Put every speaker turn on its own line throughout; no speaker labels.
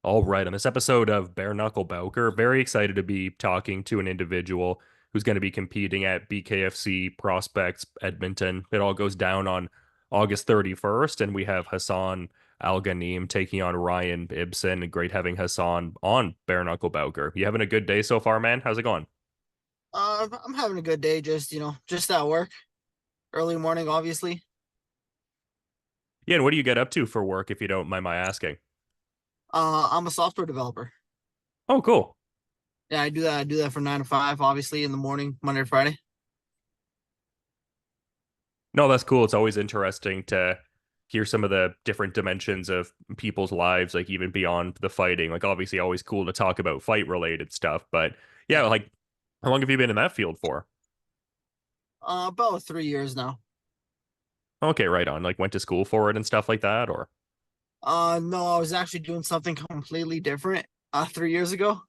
All right, on this episode of Bare Knuckle Bowker, very excited to be talking to an individual who's going to be competing at BKFC Prospects Edmonton. It all goes down on August 31st, and we have Hasan Al Ghanim taking on Ryan Ibsen. Great having Hasan on Bare Knuckle Bowker. You having a good day so far, man? How's it going?
I'm having a good day. Just at work, early morning, obviously.
Yeah, and what do you get up to for work, if you don't mind my asking?
I'm a software developer.
Oh, cool.
Yeah, I do that. I do that from 9 to 5, obviously, in the morning, Monday to Friday.
No, that's cool. It's always interesting to hear some of the different dimensions of people's lives, like even beyond the fighting. Like obviously always cool to talk about fight related stuff, but yeah,
Yeah.
like how long have you been in that field for?
About 3 years now.
Okay, right on. Like went to school for it and stuff like that, or
No, I was actually doing something completely different 3 years ago,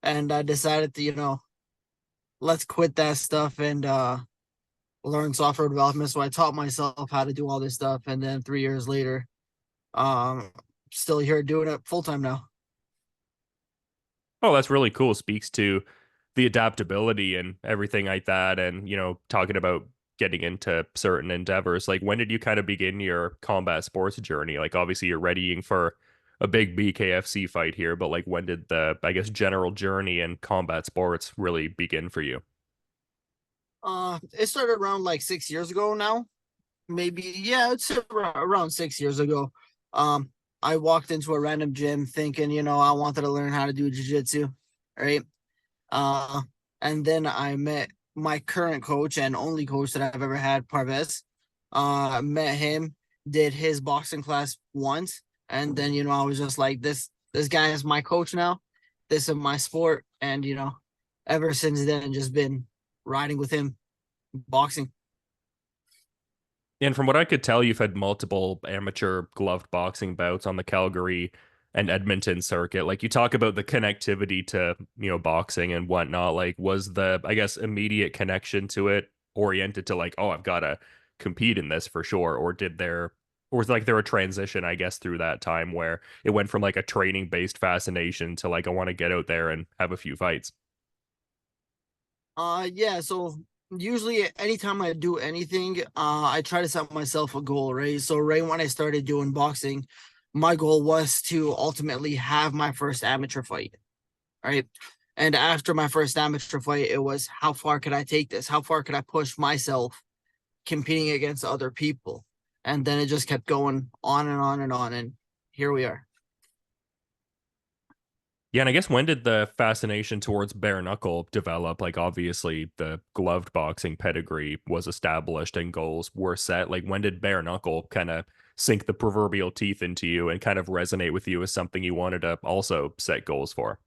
and I decided to, let's quit that stuff and learn software development. So I taught myself how to do all this stuff, and then 3 years later, um, still here doing it full time now.
oh, that's really cool. Speaks to the adaptability and everything like that, and talking about getting into certain endeavors. Like when did you kind of begin your combat sports journey? Like obviously you're readying for a big BKFC fight here, but like when did the, I guess, general journey in combat sports really begin for you?
It started around like 6 years ago now. Maybe, yeah, it's around 6 years ago. Um, I walked into a random gym thinking, I wanted to learn how to do jujitsu, right? Uh, and then I met my current coach and only coach that I've ever had, Parvez. Met him, did his boxing class once, and then I was just like, this guy is my coach now. This is my sport, and ever since then, just been riding with him, boxing.
And from what I could tell, you've had multiple amateur gloved boxing bouts on the Calgary and Edmonton circuit. Like you talk about the connectivity to, boxing and whatnot. Like was the, I guess, immediate connection to it oriented to like, oh, I've got to compete in this for sure? Or was like there a transition, I guess, through that time where it went from like a training based fascination to like, I want to get out there and have a few fights?
Yeah, so usually anytime I do anything, I try to set myself a goal, right? So right when I started doing boxing, my goal was to ultimately have my first amateur fight, right? And after my first amateur fight, it was how far could I take this? How far could I push myself competing against other people? And then it just kept going on and on and on, and here we are.
Yeah, and I guess when did the fascination towards bare knuckle develop? Like, obviously, the gloved boxing pedigree was established and goals were set. Like, when did bare knuckle kind of sink the proverbial teeth into you and kind of resonate with you as something you wanted to also set goals for?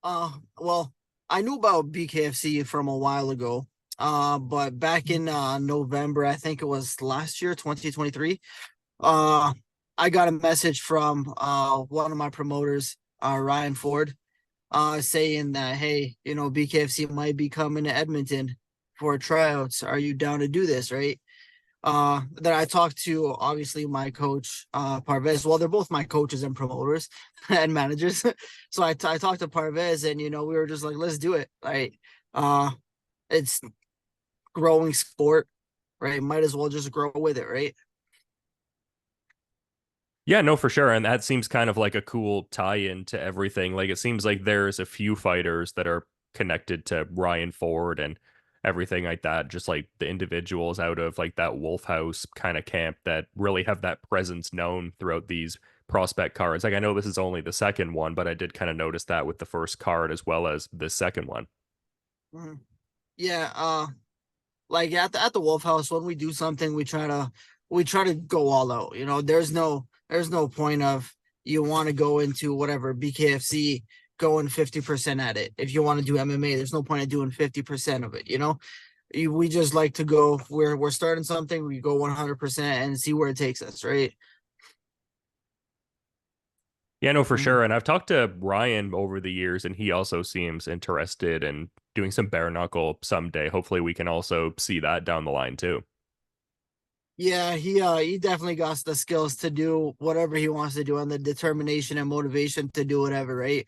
Well, I knew about BKFC from a while ago. But back in November, I think it was last year, 2023, uh, I got a message from one of my promoters, Ryan Ford, saying that, hey, BKFC might be coming to Edmonton for tryouts. Are you down to do this, right? Then I talked to obviously my coach, Parvez. Well, they're both my coaches and promoters and managers. So I talked to Parvez, and we were just like, let's do it. Right. Uh, it's growing sport, right? Might as well just grow with it, right?
Yeah, no, for sure. And that seems kind of like a cool tie-in to everything. Like, it seems like there's a few fighters that are connected to Ryan Ford and everything like that. Just like the individuals out of like that Wolfhouse kind of camp that really have that presence known throughout these prospect cards. Like, I know this is only the second one, but I did kind of notice that with the first card as well as the second one.
Mhm. Yeah. Like at the Wolf House, when we do something, we try to go all out. There's no point of you want to go into whatever BKFC going 50% at it. If you want to do MMA, there's no point of doing 50% of it. We just like to go. We're starting something. We go 100% and see where it takes us. Right.
Yeah, no, for
Mhm.
sure. And I've talked to Ryan over the years, and he also seems interested in doing some bare knuckle someday. Hopefully, we can also see that down the line too.
Yeah, he definitely got the skills to do whatever he wants to do and the determination and motivation to do whatever, right?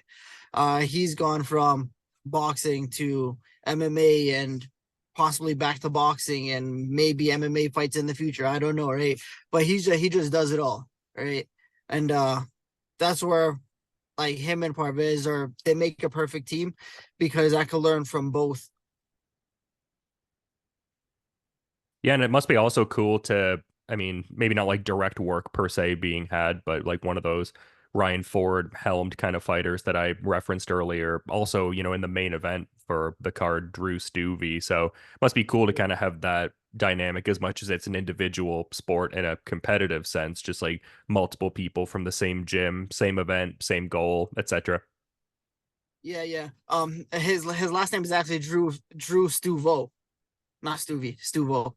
He's gone from boxing to MMA and possibly back to boxing and maybe MMA fights in the future. I don't know, right? But he just does it all, right? And that's where like him and Parvez are they make a perfect team because I could learn from both.
Yeah, and it must be also cool to, I mean, maybe not like direct work per se being had, but like one of those Ryan Ford helmed kind of fighters that I referenced earlier. Also, in the main event for the card, Drew Stuve. So it must be cool to kind of have that dynamic as much as it's an individual sport in a competitive sense, just like multiple people from the same gym, same event, same goal, etc.
Yeah, yeah. His last name is actually Drew Stuvo, not Stuvie, Stuvo.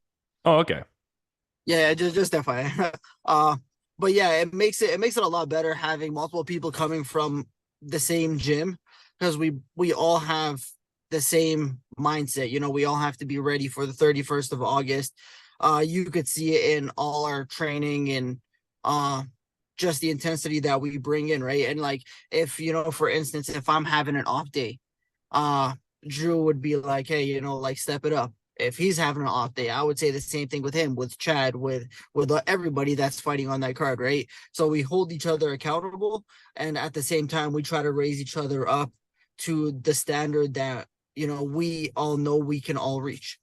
Oh, okay.
Yeah, just FYI. uh, but yeah, it makes it a lot better having multiple people coming from the same gym because we all have the same mindset. We all have to be ready for the 31st of August. You could see it in all our training and uh just the intensity that we bring in, right? And like if for instance, if I'm having an off day, uh Drew would be like, hey, like step it up. If he's having an off day, I would say the same thing with him, with Chad, with everybody that's fighting on that card, right? So we hold each other accountable, and at the same time, we try to raise each other up to the standard that we all know we can all reach.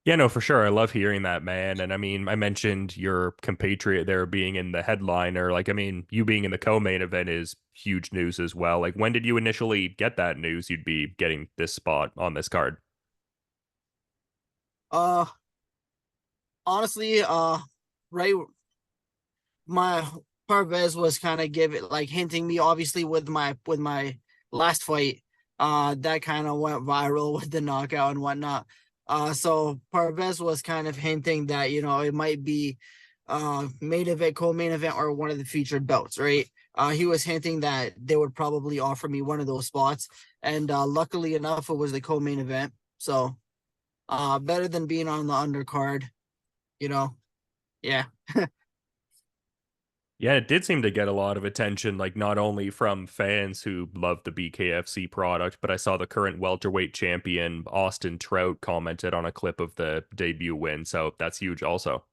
Yeah, no, for sure. I love hearing that, man. And I mean, I mentioned your compatriot there being in the headliner. Like, I mean, you being in the co-main event is huge news as well. Like, when did you initially get that news you'd be getting this spot on this card?
Uh, honestly, right, my Parvez was kind of give it like hinting me, obviously with my last fight, that kind of went viral with the knockout and whatnot. So Parvez was kind of hinting that it might be main event, co-main event, or one of the featured belts, right? He was hinting that they would probably offer me one of those spots, and luckily enough, it was the co-main event. So better than being on the undercard, you know. Yeah.
Yeah, it did seem to get a lot of attention, like not only from fans who love the BKFC product, but I saw the current welterweight champion, Austin Trout, commented on a clip of the debut win. So that's huge also.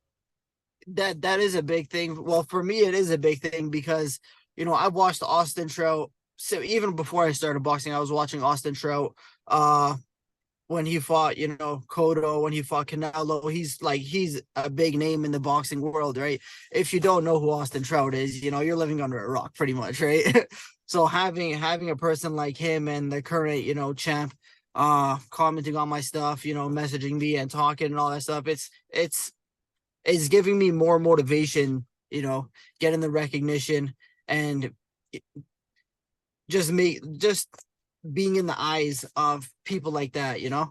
That is a big thing. Well, for me, it is a big thing because I watched Austin Trout. So even before I started boxing, I was watching Austin Trout. When he fought, Cotto, when he fought Canelo, he's a big name in the boxing world, right? If you don't know who Austin Trout is, you're living under a rock, pretty much, right? So having a person like him and the current, champ, commenting on my stuff, messaging me and talking and all that stuff, it's giving me more motivation, getting the recognition and just being in the eyes of people like that.
Yeah,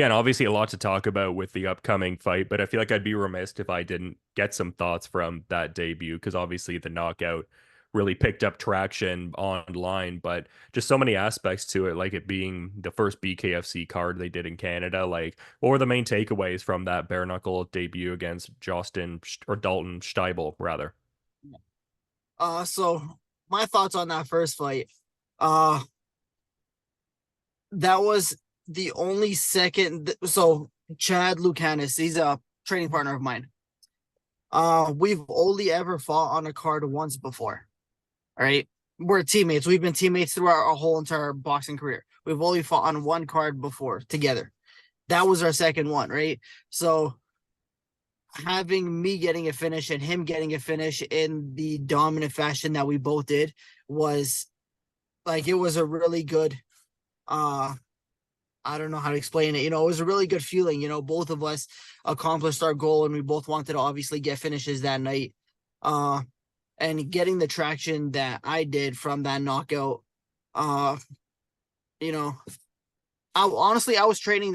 and obviously a lot to talk about with the upcoming fight, but I feel like I'd be remiss if I didn't get some thoughts from that debut because obviously the knockout really picked up traction online, but just so many aspects to it, like it being the first BKFC card they did in Canada. Like, what were the main takeaways from that bare knuckle debut against Dalton Shtybel, rather?
So my thoughts on that first fight, uh, that was the only second. So Chad Lucanis, he's a training partner of mine. We've only ever fought on a card once before. All right. We're teammates. We've been teammates throughout our whole entire boxing career. We've only fought on one card before together. That was our second one, right? So having me getting a finish and him getting a finish in the dominant fashion that we both did was like it was a really good I don't know how to explain it. It was a really good feeling. Both of us accomplished our goal and we both wanted to obviously get finishes that night. Uh and getting the traction that I did from that knockout, uh, you know, I was trading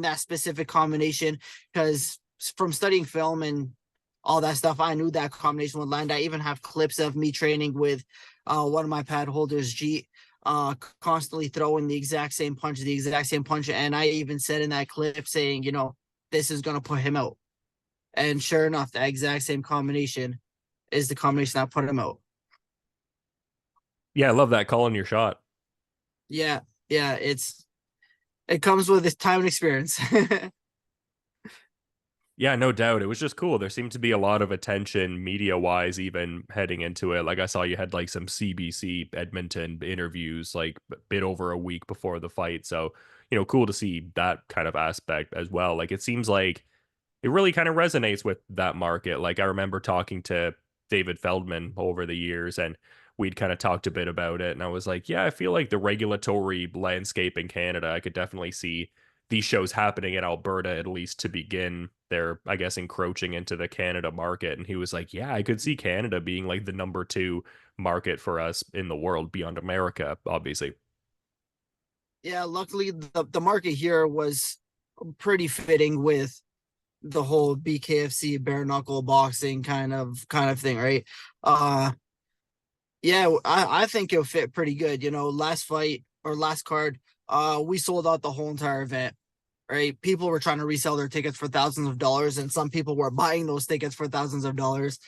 that specific combination because from studying film and all that stuff, I knew that combination would land. I even have clips of me training with one of my pad holders, G. constantly throwing the exact same punch. And I even said in that clip saying, this is gonna put him out. And sure enough, the exact same combination is the combination that put him out.
Yeah, I love that calling your shot.
Yeah, yeah, it comes with its time and experience.
Yeah, no doubt. It was just cool. There seemed to be a lot of attention media wise, even heading into it. Like I saw you had like some CBC Edmonton interviews like a bit over a week before the fight. So, cool to see that kind of aspect as well. Like it seems like it really kind of resonates with that market. Like I remember talking to David Feldman over the years and we'd kind of talked a bit about it. And I was like, yeah, I feel like the regulatory landscape in Canada, I could definitely see these shows happening in Alberta, at least to begin. They're, I guess, encroaching into the Canada market. And he was like, yeah, I could see Canada being like the number two market for us in the world beyond America, obviously.
Yeah, luckily the market here was pretty fitting with the whole BKFC bare knuckle boxing kind of thing, right? Uh yeah, I think it'll fit pretty good. Last fight or last card, we sold out the whole entire event, right? People were trying to resell their tickets for thousands of dollars, and some people were buying those tickets for thousands of dollars.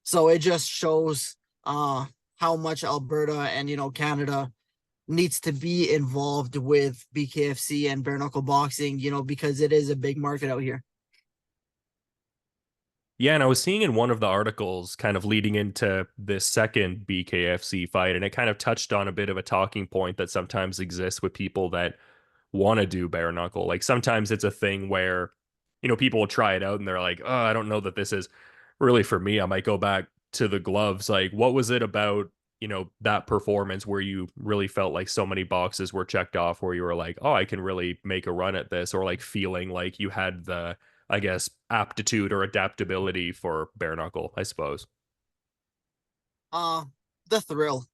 So it just shows how much Alberta and Canada needs to be involved with BKFC and bare knuckle boxing, because it is a big market out here.
Yeah, and I was seeing in one of the articles kind of leading into this second BKFC fight, and it kind of touched on a bit of a talking point that sometimes exists with people that want to do bare knuckle. Like sometimes it's a thing where, people will try it out and they're like, oh, I don't know that this is really for me. I might go back to the gloves. Like, what was it about, that performance where you really felt like so many boxes were checked off where you were like, oh, I can really make a run at this, or like feeling like you had the, I guess, aptitude or adaptability for bare knuckle, I suppose.
Uh the thrill.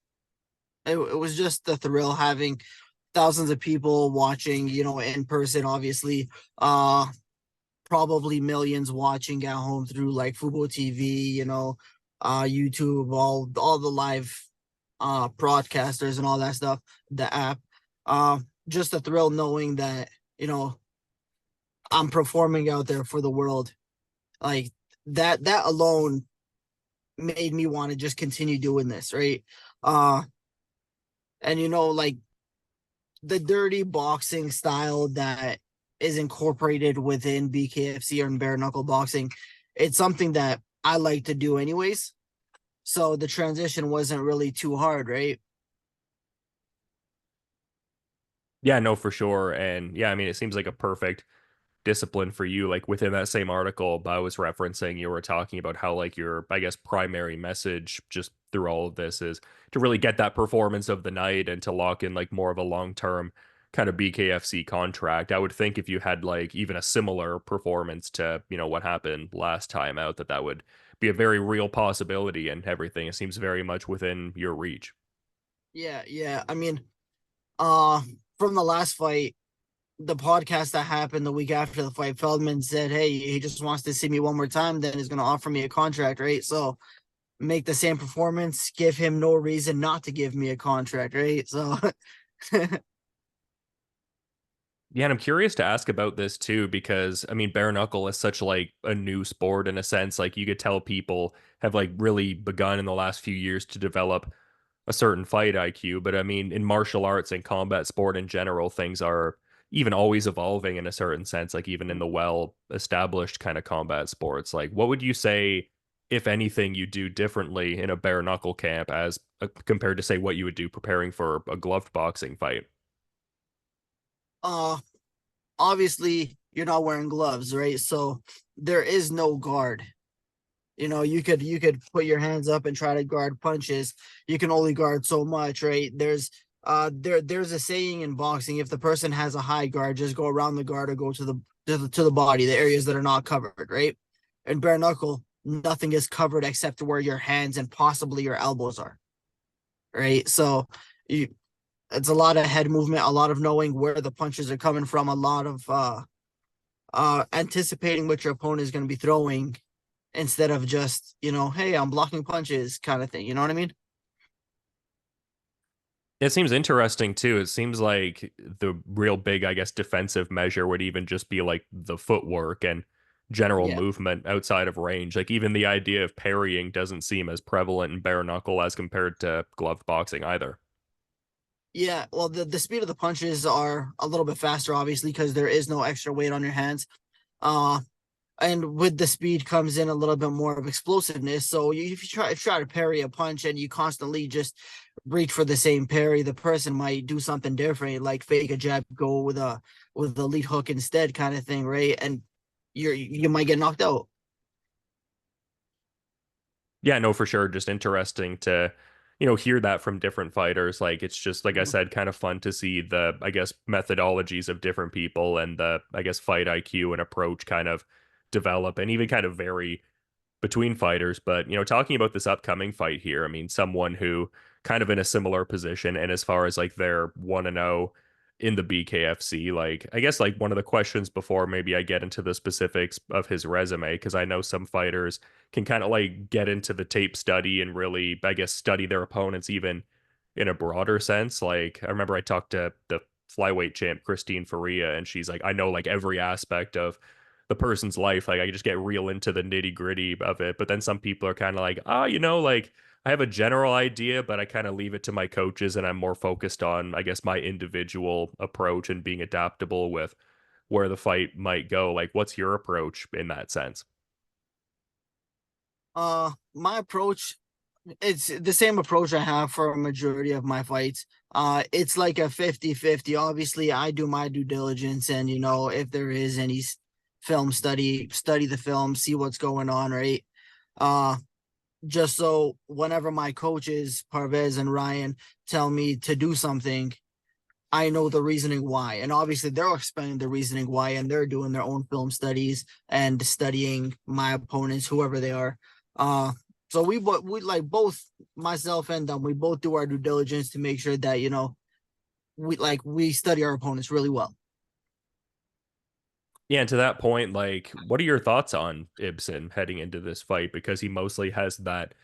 It was just the thrill having thousands of people watching, in person, obviously. Probably millions watching at home through like Fubo TV, YouTube, all the live broadcasters and all that stuff, the app. Just the thrill knowing that, I'm performing out there for the world. Like that alone made me want to just continue doing this, right? Uh and like the dirty boxing style that is incorporated within BKFC or in bare knuckle boxing, it's something that I like to do anyways. So the transition wasn't really too hard, right?
Yeah, no, for sure. And yeah, I mean, it seems like a perfect discipline for you. Like within that same article I was referencing, you were talking about how like your, I guess, primary message just through all of this is to really get that performance of the night and to lock in like more of a long-term kind of BKFC contract. I would think if you had like even a similar performance to, what happened last time out, that would be a very real possibility and everything. It seems very much within your reach.
Yeah, yeah. I mean, uh, from the last fight, the podcast that happened the week after the fight, Feldman said, "Hey, he just wants to see me one more time. Then he's going to offer me a contract, right? So make the same performance, give him no reason not to give me a contract, right? So
Yeah, and I'm curious to ask about this too, because I mean, bare knuckle is such like a new sport in a sense. Like you could tell people have like really begun in the last few years to develop a certain fight IQ. But I mean, in martial arts and combat sport in general, things are even always evolving in a certain sense, like even in the well established kind of combat sports. Like, what would you say, if anything, you do differently in a bare knuckle camp as compared to, say, what you would do preparing for a gloved boxing fight?
uh obviously you're not wearing gloves, right? So there is no guard. You could put your hands up and try to guard punches. You can only guard so much, right? There's a saying in boxing: if the person has a high guard, just go around the guard or go to the body, the areas that are not covered, right? In bare knuckle, nothing is covered except where your hands and possibly your elbows are, right? So you it's a lot of head movement, a lot of knowing where the punches are coming from, a lot of anticipating what your opponent is going to be throwing instead of just, hey, I'm blocking punches kind of thing. You know what I mean?
It seems interesting too. It seems like the real big, I guess, defensive measure would even just be like the footwork and general
Yeah.
movement outside of range. Like even the idea of parrying doesn't seem as prevalent in bare knuckle as compared to gloved boxing either.
Yeah, well, the speed of the punches are a little bit faster, obviously, because there is no extra weight on your hands. Uh, and with the speed comes in a little bit more of explosiveness. So if you try to parry a punch and you constantly just reach for the same parry, the person might do something different, like fake a jab, go with a lead hook instead, kind of thing, right? And you might get knocked out.
Yeah, no, for sure. Just interesting to, hear that from different fighters. Like it's just, like I
Mhm.
said, kind of fun to see the, I guess, methodologies of different people and the, I guess, fight IQ and approach kind of develop and even kind of vary between fighters. But, talking about this upcoming fight here, I mean, someone who kind of in a similar position and as far as like their 1-0 in the BKFC, like I guess like one of the questions before maybe I get into the specifics of his resume, because I know some fighters can kind of like get into the tape study and really, I guess, study their opponents even in a broader sense. Like I remember I talked to the flyweight champ Christine Faria, and she's like, I know like every aspect of the person's life. Like I just get real into the nitty gritty of it. But then some people are kind of like, like I have a general idea, but I kind of leave it to my coaches and I'm more focused on, I guess, my individual approach and being adaptable with where the fight might go. Like, what's your approach in that sense?
My approach, it's the same approach I have for a majority of my fights. It's like a 50-50. Obviously, I do my due diligence, and if there is any film study the film, see what's going on, right? Uh, just so whenever my coaches, Parvez and Ryan, tell me to do something, I know the reasoning why. And obviously they're explaining the reasoning why, and they're doing their own film studies and studying my opponents, whoever they are. Uh so we like both myself and them, we both do our due diligence to make sure that, we study our opponents really well.
Yeah, and to that point, like, what are your thoughts on Ibsen heading into this fight? Because he mostly has that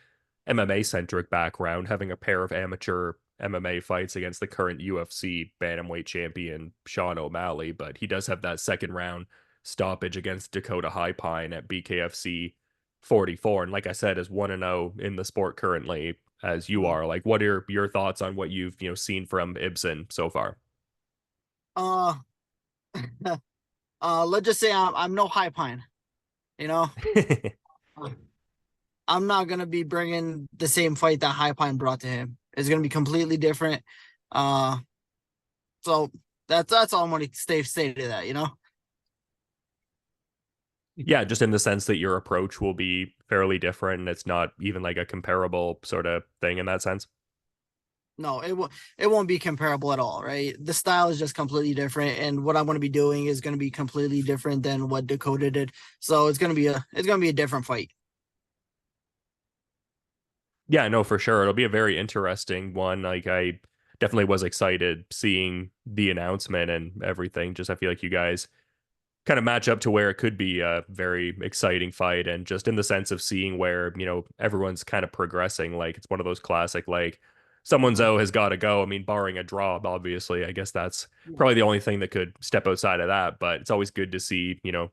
MMA centric background, having a pair of amateur MMA fights against the current UFC bantamweight champion Sean O'Malley, but he does have that second round stoppage against Dakota High Pine at BKFC 44. And like I said, is 1-0 in the sport currently as you
Mhm.
are. Like, what are your thoughts on what you've, seen from Ibsen so far?
Uh let's just say I'm no high pine, you know. Uh, I'm not gonna be bringing the same fight that High Pine brought to him. It's gonna be completely different. Uh, so that's all I'm gonna stay to that.
Yeah, just in the sense that your approach will be fairly different and it's not even like a comparable sort of thing in that sense.
No, it won't be comparable at all, right? The style is just completely different, and what I'm gonna be doing is gonna be completely different than what Dakota did. So it's gonna be a different fight.
Yeah, no, for sure. It'll be a very interesting one. Like I definitely was excited seeing the announcement and everything. Just I feel like you guys kind of match up to where it could be a very exciting fight and just in the sense of seeing where, everyone's kind of progressing. Like it's one of those classic like someone's
Mhm.
O has got to go. I mean, barring a draw, obviously. I guess that's
Yeah,
probably the only thing that could step outside of that, but it's always good to see, a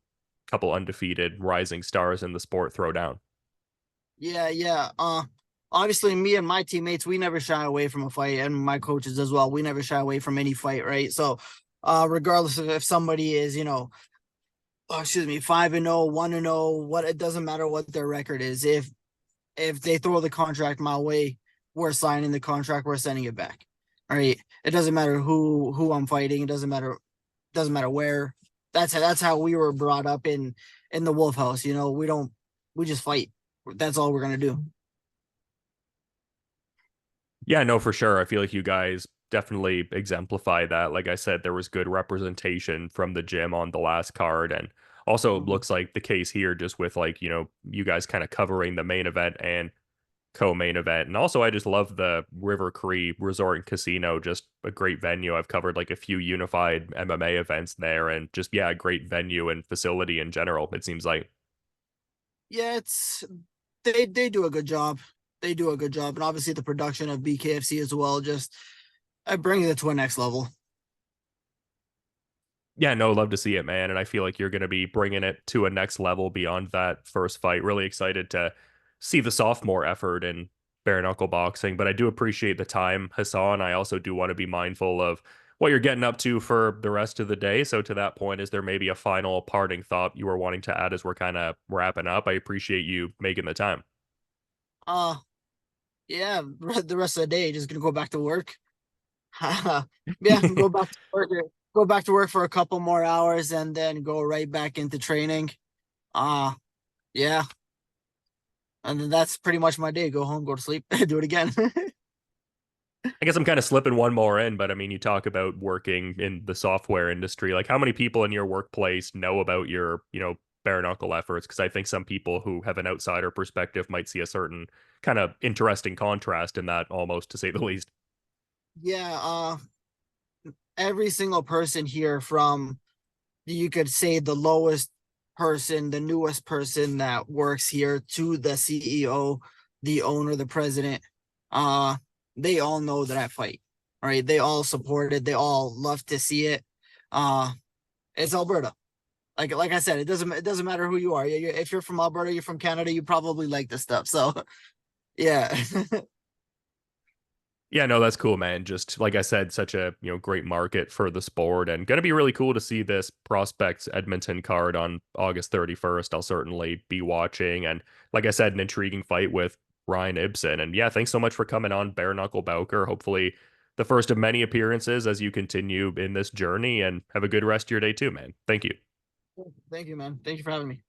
couple undefeated rising stars in the sport throw down.
yeah, yeah. Obviously, me and my teammates, we never shy away from a fight, and my coaches as well. We never shy away from any fight, right? So, regardless of if somebody is, excuse me, 5-0, 1-0, what it doesn't matter what their record is. If they throw the contract my way, we're signing the contract, we're sending it back. All right. It doesn't matter who I'm fighting. It doesn't matter where. That's how we were brought up in the Wolfhouse. We just fight. That's all we're gonna do.
Yeah, no, for sure. I feel like you guys definitely exemplify that. Like I said, there was good representation from the gym on the last card. And also it
Mhm.
looks like the case here just with like, you guys kind of covering the main event and co-main event. And also I just love the River Cree Resort and Casino, just a great venue. I've covered like a few unified MMA events there and just yeah, a great venue and facility in general, it seems like.
Yeah, they do a good job. They do a good job, and obviously the production of BKFC as well. Just I bring it to a next level.
Yeah, no, love to see it, man. And I feel like you're going to be bringing it to a next level beyond that first fight. Really excited to see the sophomore effort in bare knuckle boxing. But I do appreciate the time, Hasan. I also do want to be mindful of what you're getting up to for the rest of the day. So, to that point, is there maybe a final parting thought you were wanting to add as we're kind of wrapping up? I appreciate you making the time.
Uh, yeah, the rest of the day, just gonna go back to work. Yeah, go back to work. Go back to work for a couple more hours and then go right back into training. Uh, yeah, and then that's pretty much my day. Go home, go to sleep, do it again.
I guess I'm kind of slipping one more in, but I mean, you talk about working in the software industry. Like, how many people in your workplace know about your, bare knuckle efforts? Because I think some people who have an outsider perspective might see a certain kind of interesting contrast in that, almost to say the least.
Yeah, every single person here, from, you could say, the lowest person, the newest person that works here, to the CEO, the owner, the president, uh, they all know that I fight. All right. They all support it. They all love to see it. Uh, it's Alberta. Like I said, it doesn't matter who you are. If you're from Alberta, you're from Canada, you probably like this stuff. So yeah.
Yeah, no, that's cool, man. Just like I said, such a great market for the sport, and gonna be really cool to see this Prospects Edmonton card on August 31st. I'll certainly be watching, and like I said, an intriguing fight with Ryan Ibsen. And yeah, thanks so much for coming on Bare Knuckle Bowker. Hopefully, the first of many appearances as you continue in this journey, and have a good rest of your day too, man. Thank you.
Thank you, man. Thank you for having me.